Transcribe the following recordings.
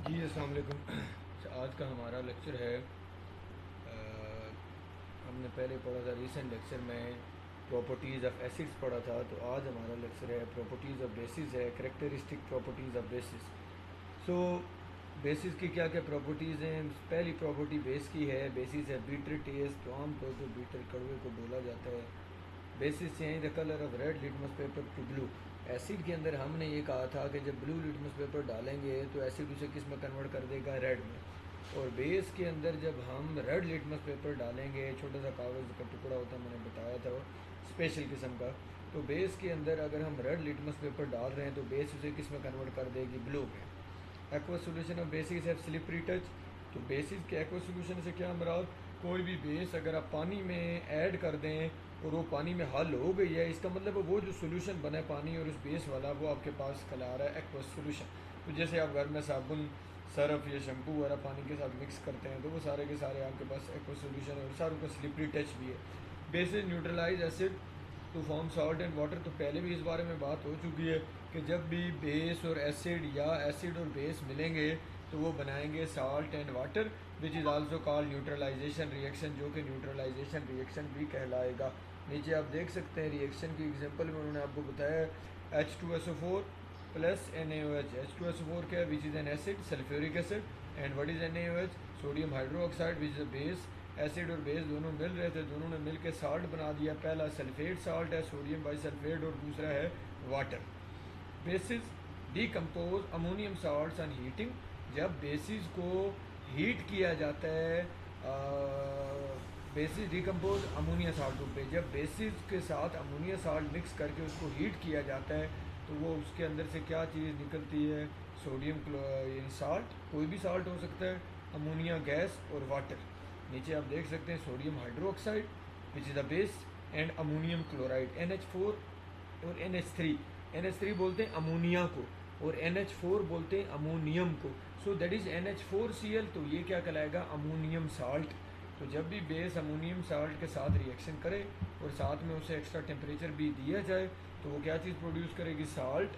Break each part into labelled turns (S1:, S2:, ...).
S1: जी अस्सलाम वालेकुम। आज का हमारा लेक्चर है हमने पहले पढ़ा था रीसेंट लेक्चर में प्रॉपर्टीज़ ऑफ एसिड्स पढ़ा था। तो आज हमारा लेक्चर है प्रॉपर्टीज़ ऑफ बेसिस है, characteristic properties of basis. So basis की क्या क्या प्रॉपर्टीज़ हैं। पहली प्रॉपर्टी बेस की है, बेसिस है बीटर टेस्ट। तो आमतौर पर बीटर कड़वे को बोला जाता है। Basis change the colour of red litmus paper two blue. Acid के अंदर हमने ये कहा था कि जब ब्लू लिटमस पेपर डालेंगे तो एसिड उसे किस में कन्वर्ट कर देगा, रेड में। और बेस के अंदर जब हम रेड लिटमस पेपर डालेंगे, छोटा सा कागज़ का टुकड़ा होता है, मैंने बताया था वो स्पेशल किस्म का। तो बेस के अंदर अगर हम रेड लिटमस पेपर डाल रहे हैं तो बेस उसे किस में कन्वर्ट कर देगी, ब्लू में। एक्वा सोल्यूशन ऑफ बेसिस है स्लिपरी टच। तो बेसिस के एक्वा सोल्यूशन से क्या मराद, कोई भी बेस अगर आप पानी में ऐड कर दें और वो पानी में हल हो गई है, इसका मतलब वो जो सोल्यूशन बना है पानी और उस बेस वाला, वो आपके पास कल आ रहा है एक्वा सोल्यूशन। तो जैसे आप घर में साबुन, सरफ या शैम्पू वगैरह पानी के साथ मिक्स करते हैं तो वो सारे के सारे आपके पास एक्वा सोल्यूशन है और सारों का स्लिपरी टच भी है। Bases neutralize acid to form salt and water. तो पहले भी इस बारे में बात हो चुकी है कि जब भी बेस और एसिड या एसिड और बेस मिलेंगे तो वो बनाएंगे salt and water, which is also called neutralization reaction, जो कि न्यूट्रलाइजेशन रिएक्शन भी कहलाएगा। नीचे आप देख सकते हैं रिएक्शन की एग्जांपल में उन्होंने आपको बताया H2SO4 प्लस NaOH। H2SO4 क्या है, which is an acid, sulphuric acid. And what is NaOH, sodium hydroxide, which is a base. Acid और बेस दोनों मिल रहे थे, दोनों ने मिल के साल्ट बना दिया। पहला सल्फेट साल्ट है, सोडियम बाईसल्फेट, और दूसरा है water. Basis decompose ammonium salts on heating. जब बेसिस को हीट किया जाता है, बेसिस डीकम्पोज अमोनिया साल्टों पे, जब बेसिस के साथ अमोनिया साल्ट मिक्स करके उसको हीट किया जाता है तो वो उसके अंदर से क्या चीज़ निकलती है, सोडियम साल्ट, कोई भी साल्ट हो सकता है, अमोनिया गैस और वाटर। नीचे आप देख सकते हैं sodium hydroxide which is the base and ammonium chloride NH4 और NH3। NH3 बोलते हैं अमोनिया को और NH4 बोलते हैं अमोनियम को। So that is NH4Cl। तो ये क्या कहलाएगा, अमोनियम साल्ट। तो जब भी बेस अमोनियम साल्ट के साथ रिएक्शन करे और साथ में उसे एक्स्ट्रा टेम्परेचर भी दिया जाए तो वो क्या चीज़ प्रोड्यूस करेगी, salt,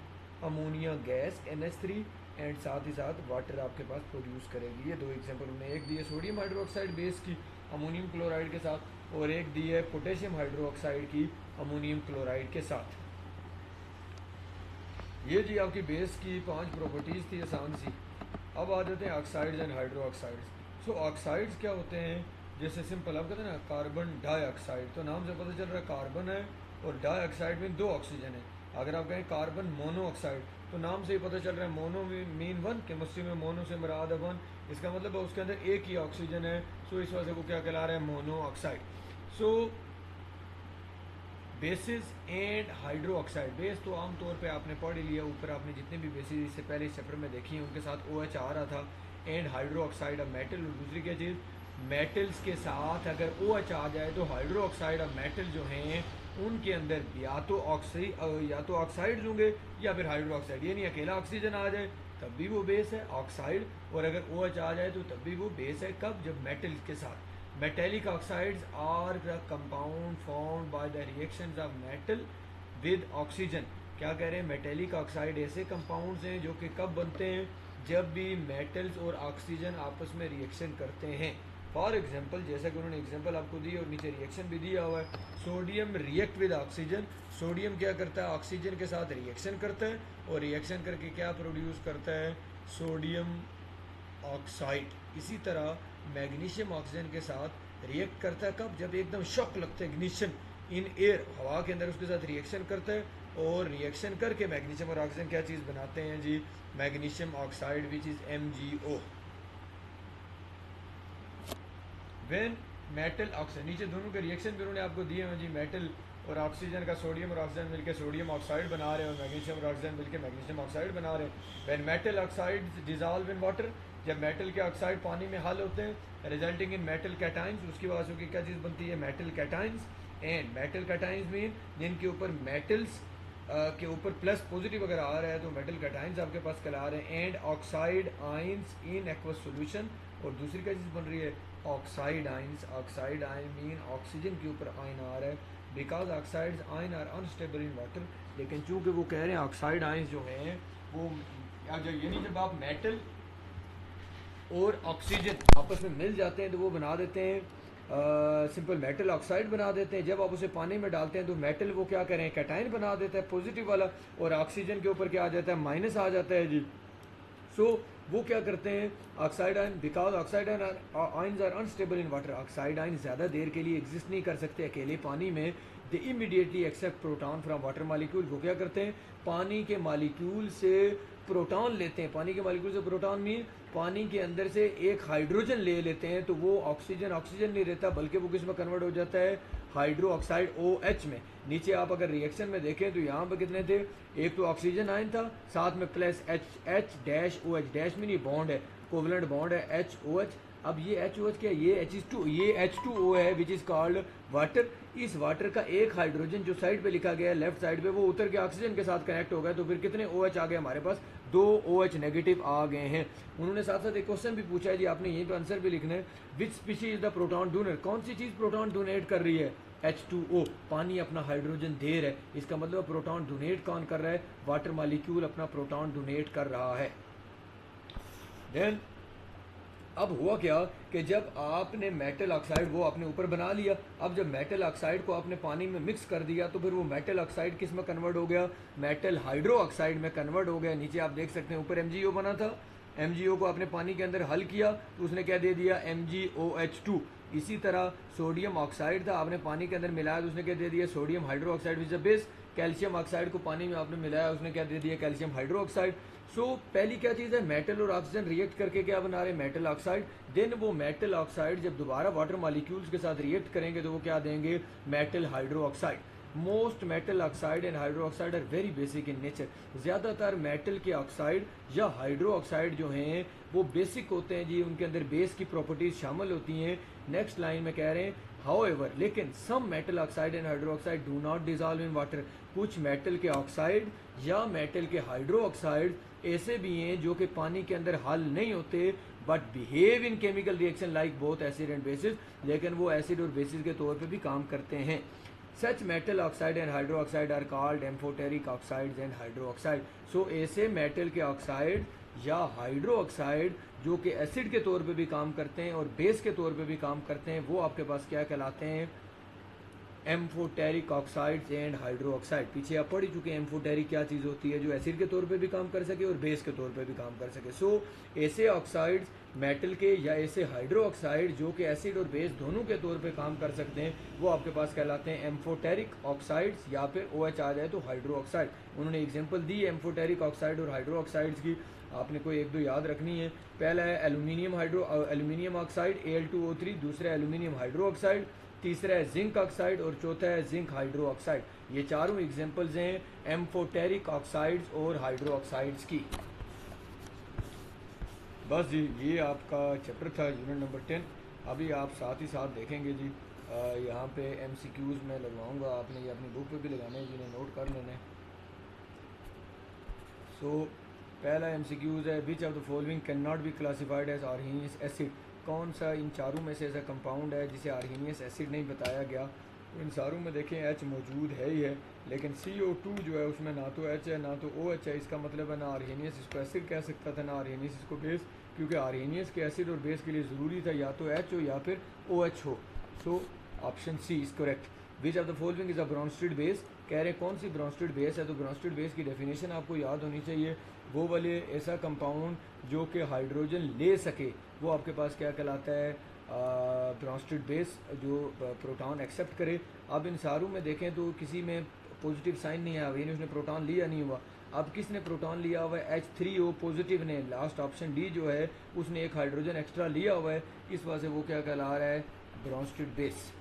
S1: ammonia gas NH3 and साथ ही साथ वाटर आपके पास प्रोड्यूस करेगी। ये दो एग्जांपल हमने, एक दी है सोडियम हाइड्रोक्साइड बेस की अमोनियम क्लोराइड के साथ और एक दी है पोटेशियम हाइड्रोक्साइड की अमोनियम क्लोराइड के साथ। ये जी आपकी बेस की 5 प्रॉपर्टीज़ थी आसान सी। अब आ जाते हैं oxides and hydro oxides. So oxides क्या होते हैं, जैसे सिंपल आप कहते हैं ना कार्बन डाइऑक्साइड, तो नाम से पता चल रहा है कार्बन है और डाइऑक्साइड में 2 ऑक्सीजन है। अगर आप कहें कार्बन मोनोऑक्साइड तो नाम से ही पता चल रहा है मोनो मीन 1, केमिस्ट्री में मोनो से मुराद है 1, इसका मतलब है उसके अंदर एक ही ऑक्सीजन है। सो इस वजह से वो क्या कहला रहा है, monoxide. So basis and hydro oxide. Base तो आमतौर पे आपने पढ़ ही लिया, ऊपर आपने जितने भी बेसिस इससे पहले इस चैप्टर में देखी हैं उनके साथ OH आ रहा था। And hydro oxide of metal. और दूसरी क्या चीज़, मेटल्स के साथ अगर OH आ जाए तो हाइड्रो ऑक्साइड ऑफ मेटल जो हैं उनके अंदर या तो ऑक्साइड्स होंगे या फिर हाइड्रो ऑक्साइड। ये नहीं अकेला ऑक्सीजन आ जाए तब भी वो बेस है ऑक्साइड, और अगर OH आ जाए तो तब भी वो बेस है। कब, जब मेटल्स के साथ। Metallic oxides are the compound formed by the reactions of metal with oxygen। क्या कह रहे हैं, मेटेलिक ऑक्साइड ऐसे कंपाउंड्स हैं जो कि कब बनते हैं, जब भी मेटल्स और ऑक्सीजन आपस में रिएक्शन करते हैं। फॉर एग्जांपल, जैसा कि उन्होंने एग्जांपल आपको दी और नीचे रिएक्शन भी दिया हुआ है, sodium react with oxygen. Sodium क्या करता है, ऑक्सीजन के साथ रिएक्शन करता है और रिएक्शन करके क्या प्रोड्यूस करता है, सोडियम ऑक्साइड। इसी तरह मैग्नीशियम ऑक्सीजन के साथ रिएक्ट करता है, कब, जब एकदम शॉक लगता है, इग्निशन इन एयर, हवा के अंदर उसके साथ रिएक्शन करता है और रिएक्शन करके मैग्नीशियम और ऑक्सीजन क्या चीज़ बनाते हैं जी, magnesium oxide which is MgO। When metal oxide, नीचे दोनों के रिएक्शन भी उन्होंने आपको दिए हैं जी, मेटल और ऑक्सीजन का, सोडियम और ऑक्सीजन मिलकर सोडियम ऑक्साइड बना रहे हैं और मैग्नीशियम और ऑक्सीजन मिलकर मैग्नीशियम ऑक्साइड बना रहे हैं। When metal oxide dissolve in water, जब मेटल के ऑक्साइड पानी में हल होते हैं, रिजल्टिंग इन मेटल कैटाइंस, उसकी वजह से क्या चीज़ बनती है, metal cations. And metal cations mean जिनके ऊपर मेटल्स के ऊपर प्लस पॉजिटिव अगर आ रहा है तो मेटल कैटाइंस आपके पास कल आ रहे हैं। And oxide ions in aqueous solution, और दूसरी क्या चीज़ बन रही है, ऑक्साइड आइंस। ऑक्साइड आइन मीन ऑक्सीजन के ऊपर आइन आ रहा है, बिकॉज ऑक्साइड्स आइन आर अनस्टेबल इन वाटर। लेकिन चूंकि वो कह रहे हैं ऑक्साइड आइंस जो हैं वो, यानी जब आप मेटल और ऑक्सीजन आपस में मिल जाते हैं तो वो बना देते हैं सिंपल मेटल ऑक्साइड बना देते हैं। जब आप उसे पानी में डालते हैं तो मेटल वो क्या करें, कैटाइन बना देता है पॉजिटिव वाला, और ऑक्सीजन के ऊपर क्या आ जाता है, माइनस आ जाता है जी। सो वो क्या करते हैं, oxide ion, because oxide ions are unstable in water, oxide ion ज़्यादा देर के लिए एग्जिस्ट नहीं कर सकते अकेले पानी में। They immediately accept proton from water molecule, वो क्या करते हैं, पानी के मालिक्यूल से प्रोटॉन लेते हैं। पानी के मालिक्यूल से प्रोटॉन मीन पानी के अंदर से एक हाइड्रोजन ले लेते हैं, तो वो ऑक्सीजन नहीं रहता, बल्कि वो किस में कन्वर्ट हो जाता है, हाइड्रो ऑक्साइड OH में। नीचे आप अगर रिएक्शन में देखें तो यहाँ पर कितने थे, एक तो ऑक्सीजन आयन था, साथ में plus H dash OH, dash में नहीं बॉन्ड है, कोवलेंट बॉन्ड है HOH। अब ये HOH क्या है, ये H2O है विच इज़ कॉल्ड वाटर। इस वाटर का एक हाइड्रोजन जो साइड पे लिखा गया है लेफ्ट साइड पे, वो उतर के ऑक्सीजन के साथ कनेक्ट हो गया, तो फिर कितने OH आ गए हमारे पास, 2 OH नेगेटिव आ गए हैं। उन्होंने साथ साथ एक क्वेश्चन भी पूछा है जी, आपने यहीं पे आंसर भी लिखना है, which species is the proton donor, कौन सी चीज़ प्रोटॉन डोनेट कर रही है, H2O, पानी अपना हाइड्रोजन दे रहा है, इसका मतलब प्रोटॉन डोनेट कौन कर रहा है, वाटर मालिक्यूल अपना प्रोटॉन डोनेट कर रहा है। देन अब हुआ क्या कि जब आपने मेटल ऑक्साइड वो आपने ऊपर बना लिया, अब जब मेटल ऑक्साइड को आपने पानी में मिक्स कर दिया तो फिर वो मेटल ऑक्साइड किस में कन्वर्ट हो गया, मेटल हाइड्रो ऑक्साइड में कन्वर्ट हो गया। नीचे आप देख सकते हैं ऊपर MgO बना था, MgO को आपने पानी के अंदर हल किया तो उसने क्या दे दिया, MgOH2। इसी तरह सोडियम ऑक्साइड था, आपने पानी के अंदर मिलाया तो उसने क्या दे दिया, sodium hydro oxide which is base. Calcium oxide को पानी में आपने मिलाया, उसने क्या दे दिया, कैल्शियम हाइड्रो ऑक्साइड। सो पहली क्या चीज़ है, मेटल और ऑक्सीजन रिएक्ट करके क्या बना रहे हैं, मेटल ऑक्साइड। देन वो मेटल ऑक्साइड जब दोबारा वाटर मॉलिक्यूल्स के साथ रिएक्ट करेंगे तो वो क्या देंगे, metal hydroxide. Most metal oxide and hydroxide are very basic in nature. ज़्यादातर मेटल के ऑक्साइड या हाइड्रो ऑक्साइड जो हैं वो बेसिक होते हैं जी, उनके अंदर बेस की प्रॉपर्टीज शामिल होती हैं। नेक्स्ट लाइन में कह रहे हैं हाउएवर, लेकिन some metal oxide and hydroxide do not dissolve in water, कुछ मेटल के ऑक्साइड या मेटल के हाइड्रो ऑक्साइड ऐसे भी हैं जो कि पानी के अंदर हल नहीं होते, but behave in chemical reaction like both acid and bases, लेकिन वो एसिड और बेसिस के तौर पे भी काम करते हैं। Such metal oxide and hydroxide are called amphoteric oxides and hydroxide. So ऐसे मेटल के ऑक्साइड या हाइड्रो ऑक्साइड जो कि एसिड के तौर पे भी काम करते हैं और बेस के तौर पे भी काम करते हैं, वो आपके पास क्या कहलाते हैं, amphoteric oxides and hydro oxide. पीछे आप पढ़ ही चुके हैं एम्फोटेरिक क्या चीज़ होती है, जो एसिड के तौर पे भी काम कर सके और बेस के तौर पे भी काम कर सके। सो ऐसे ऑक्साइड्स मेटल के या ऐसे हाइड्रो ऑक्साइड जो कि एसिड और बेस दोनों के तौर पे काम कर सकते हैं, वो आपके पास कहलाते हैं एम्फोटेरिक ऑक्साइड्स, या फिर OH आ जाए तो हाइड्रो ऑक्साइड। उन्होंने एग्जाम्पल दी एम्फोटेरिक ऑक्साइड और हाइड्रो ऑक्साइड्स की, आपने कोई एक दो याद रखनी है। पहला है एल्यूमिनियम ऑक्साइड Al2O3, दूसरा एल्यूमिनियम हाइड्रो ऑक्साइड, तीसरा है जिंक ऑक्साइड और चौथा है जिंक हाइड्रो ऑक्साइड। ये चारों एग्जांपल्स हैं एम्फोटेरिक ऑक्साइड्स और हाइड्रो ऑक्साइड्स की। बस जी ये आपका चैप्टर था यूनिट नंबर 10। अभी आप साथ ही साथ देखेंगे जी, यहाँ पे MCQs में लगवाऊंगा, आपने ये अपनी बुक पे भी लगाने हैं, जिन्हें नोट कर लेने। सो पहला MCQs है, which of the following can not be classified as Arrhenius acid, कौन सा इन चारों में से ऐसा कंपाउंड है जिसे आर्हीनियस एसिड नहीं बताया गया। तो इन सारों में देखें H मौजूद है ही है, लेकिन CO2 जो है उसमें ना तो H है ना तो OH है। इसका मतलब है ना आर्हीनियस इसको एसिड कह सकता था, ना आर्हीनियस इसको बेस, क्योंकि आर्हीनियस के एसिड और बेस के लिए ज़रूरी था या तो H हो या फिर OH हो। So option C is correct. Which of the following is a Brønsted base, कह रहे हैं कौन सी ब्रॉन्स्टेड बेस है, तो ब्रॉन्स्टेड बेस की डेफिनेशन आपको याद होनी चाहिए, वो वाले ऐसा कंपाउंड जो कि हाइड्रोजन ले सके, वो आपके पास क्या कहलाता है, ब्रॉन्स्टेड बेस, जो प्रोटॉन एक्सेप्ट करे। अब इन सारों में देखें तो किसी में पॉजिटिव साइन नहीं आया, यानी उसने प्रोटॉन लिया नहीं हुआ। अब किसने प्रोटॉन लिया हुआ है, H3O पॉजिटिव ने, लास्ट ऑप्शन डी जो है उसने एक हाइड्रोजन एक्स्ट्रा लिया हुआ है, इस वजह से वो क्या कहला रहा है, Bronsted base.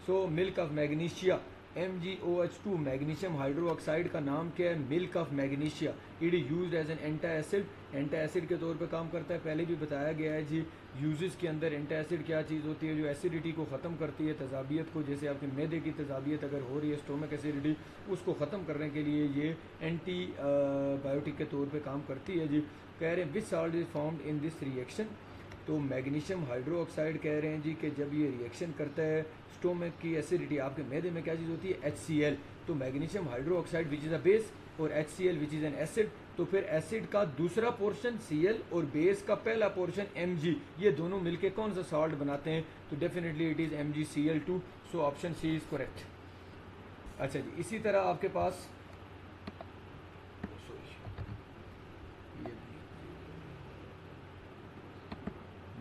S1: So milk of magnesia MgOH2, magnesium hydroxide का नाम क्या है, milk of magnesia. It is used as an anti acid, anti acid के तौर पे काम करता है। पहले भी बताया गया है जी यूजेस के अंदर एंटी एसिड क्या चीज़ होती है, जो एसिडिटी को ख़त्म करती है, तजाबियत को, जैसे आपके मैदे की तजाबियत अगर हो रही है, स्टोमक एसिडिटी, उसको ख़त्म करने के लिए ये एंटी बायोटिक के तौर पर काम करती है जी। कह रहे हैं which salt is formed in this reaction, तो मैग्नीशियम हाइड्रो ऑक्साइड कह रहे हैं जी कि जब ये रिएक्शन करता है, स्टोमक की एसिडिटी, आपके मैदे में क्या चीज़ होती है, HCl, तो magnesium hydro oxide which is a base और HCl which is an acid, तो फिर एसिड का दूसरा पोर्शन Cl और बेस का पहला पोर्शन Mg, ये दोनों मिलके कौन सा सॉल्ट बनाते हैं? तो definitely it is MgCl2। So option C is correct. अच्छा जी, इसी तरह आपके पास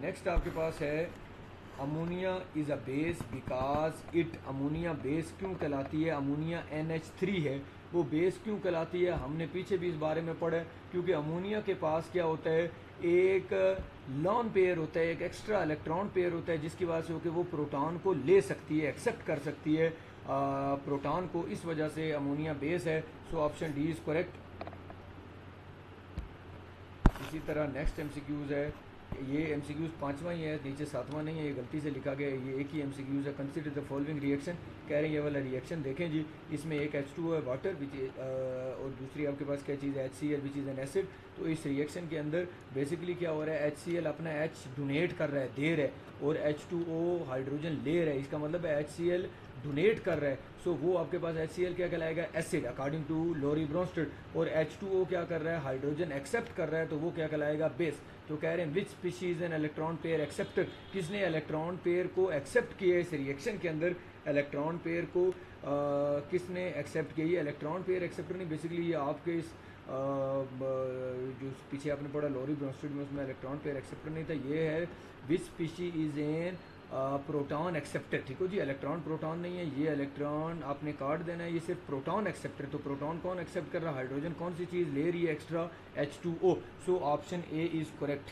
S1: नेक्स्ट आपके पास है ammonia is a base because it, ammonia base क्यों कहलाती है? अमोनिया NH3 है, वो बेस क्यों कहलाती है? हमने पीछे भी इस बारे में पढ़ा है, क्योंकि अमोनिया के पास क्या होता है, एक लॉन पेयर होता है, एक एक्स्ट्रा इलेक्ट्रॉन पेयर होता है, जिसकी वजह से हो कि वो प्रोटॉन को ले सकती है, एक्सेप्ट कर सकती है प्रोटॉन को, इस वजह से अमोनिया बेस है। So option D is correct. इसी तरह नेक्स्ट MCQs है, ये MCQs पांचवा ही है, नीचे सातवां नहीं है, ये गलती से लिखा गया है, ये एक ही MCQs है। कंसिडर द फॉलोइंग रिएक्शन, कह रहे हैं ये वाला रिएक्शन देखें जी, इसमें एक H2O है वाटर विच, और दूसरी आपके पास क्या चीज़ है, HCl which is an acid. तो इस रिएक्शन के अंदर बेसिकली क्या हो रहा है, HCl अपना H डोनेट कर रहा है, दे रहा है, और H2O हाइड्रोजन ले रहा है, इसका मतलब है HCl डोनेट कर रहा है। सो वो आपके पास HCl क्या कहलाएगा, acid according to Lowry Bronsted, और H2O क्या कर रहा है, हाइड्रोजन एक्सेप्ट कर रहा है, तो वो क्या कहलाएगा, बेस। तो कह रहे हैं which species an electron pair acceptor, किसने इलेक्ट्रॉन पेयर को एक्सेप्ट किया इस रिएक्शन के अंदर, इलेक्ट्रॉन पेयर को किसने एक्सेप्ट किया? ये इलेक्ट्रॉन पेयर एक्सेप्टर नहीं, बेसिकली ये आपके इस जो पीछे आपने पढ़ा लोरी ब्रोंस्टेड में, उसमें इलेक्ट्रॉन पेयर एक्सेप्टर नहीं था, ये है which species is an proton acceptor. ठीक हो जी, इलेक्ट्रॉन प्रोटॉन नहीं है, ये इलेक्ट्रॉन आपने काट देना है, ये सिर्फ प्रोटॉन एक्सेप्टर। तो प्रोटॉन कौन एक्सेप्ट कर रहा है, हाइड्रोजन कौन सी चीज़ ले रही है extra, H2O। So option A is correct.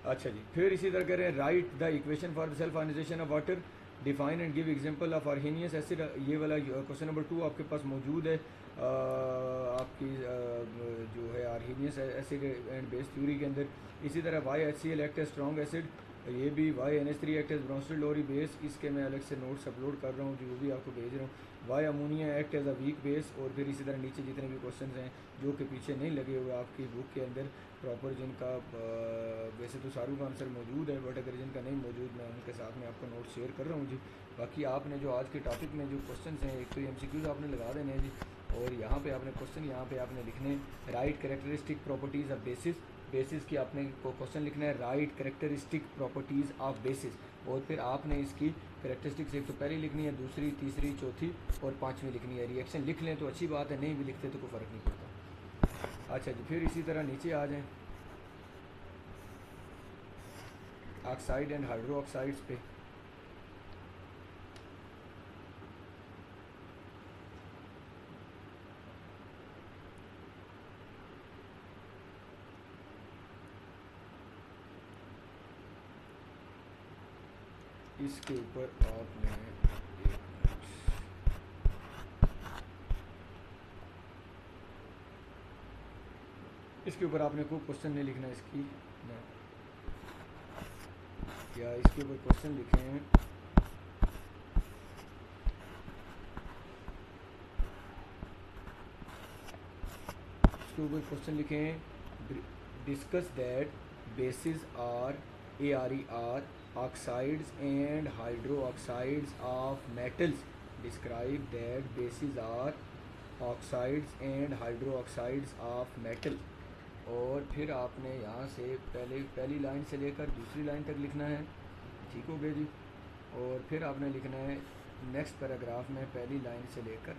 S1: अच्छा जी, फिर इसी तरह कह रहे हैं write the equation for the self ionization of water, define and give example of Arrhenius acid. ये वाला क्वेश्चन नंबर 2 आपके पास मौजूद है, आपकी जो है Arrhenius acid and base theory के अंदर। इसी तरह YHCl act as strong acid, ये भी YNH3 act as Bronsted Lowry base, इसके मैं अलग से नोट्स अपलोड कर रहा हूँ, जो भी आपको भेज रहा हूँ। Why ammonia act as a weak base, और फिर इसी तरह नीचे जितने भी क्वेश्चन हैं जो कि पीछे नहीं लगे हुए आपकी बुक के अंदर प्रॉपर, जिनका वैसे तो सारों का आंसर मौजूद है, बट अगर जिनका नहीं मौजूद, मैं उनके साथ में आपको नोट शेयर कर रहा हूँ जी। बाकी आपने जो आज के टॉपिक में जो क्वेश्चन हैं, एक तो MCQs आपने लगा देने हैं जी, और यहाँ पे आपने क्वेश्चन यहाँ पे आपने लिखने right characteristic properties of basis, basis की आपने को क्वेश्चन लिखना है right characteristic properties of basis, और फिर आपने इसकी कैरेक्टरिस्टिक्स एक तो पहली लिखनी है, दूसरी, तीसरी, चौथी और पांचवी लिखनी है। रिएक्शन लिख लें तो अच्छी बात है, नहीं भी लिखते तो कोई फ़र्क नहीं पड़ता। अच्छा जी, फिर इसी तरह नीचे आ जाएं ऑक्साइड एंड हाइड्रो ऑक्साइड्स पे। इसके ऊपर आपने इसके ऊपर आपने कोई क्वेश्चन नहीं लिखना इसकी ना, या इसके ऊपर क्वेश्चन लिखे हैं इसके ऊपर क्वेश्चन लिखे हैं discuss that bases are ARER oxides and hydro oxides of metals, describe that bases are oxides and hydro oxides of metal। और फिर आपने यहाँ से पहली लाइन से लेकर दूसरी लाइन तक लिखना है, ठीक हो गया जी। और फिर आपने लिखना है नेक्स्ट पैराग्राफ में पहली लाइन से लेकर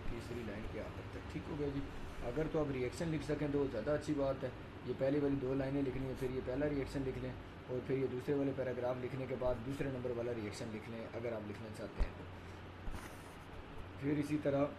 S1: तीसरी लाइन के आखिर तक, ठीक हो गया जी। अगर तो आप रिएक्शन लिख सकें तो ज़्यादा अच्छी बात है। ये पहली वाली 2 लाइनें लिखनी है, फिर ये पहला रिएक्शन लिख लें, और फिर ये दूसरे वाले पैराग्राफ लिखने के बाद दूसरे नंबर वाला रिएक्शन लिख लें, अगर आप लिखना चाहते हैं तो। फिर इसी तरह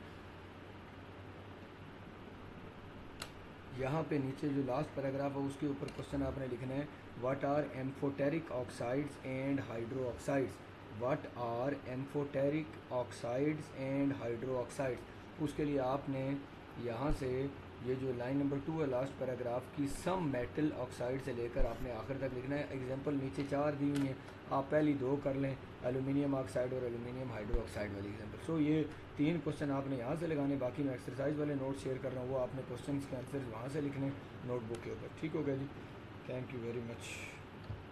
S1: यहाँ पे नीचे जो लास्ट पैराग्राफ है उसके ऊपर क्वेश्चन आपने लिखना है what are amphoteric oxides and hydroxides, what are amphoteric oxides and hydroxides. उसके लिए आपने यहाँ से ये जो लाइन नंबर 2 है लास्ट पैराग्राफ की, सम मेटल ऑक्साइड से लेकर आपने आखिर तक लिखना है। एग्जांपल नीचे 4 दी हुई हैं, आप पहली 2 कर लें, एल्यूमिनियम ऑक्साइड और एल्यूमिनियम हाइड्रो ऑक्साइड वाली एग्जांपल। सो ये 3 क्वेश्चन आपने यहाँ से लगाने, बाकी मैं एक्सरसाइज वाले नोट शेयर कर रहा हूँ, वो आपने क्वेश्चन के आंसर वहाँ से लिखने नोटबुक के ऊपर, ठीक हो गया जी। Thank you very much.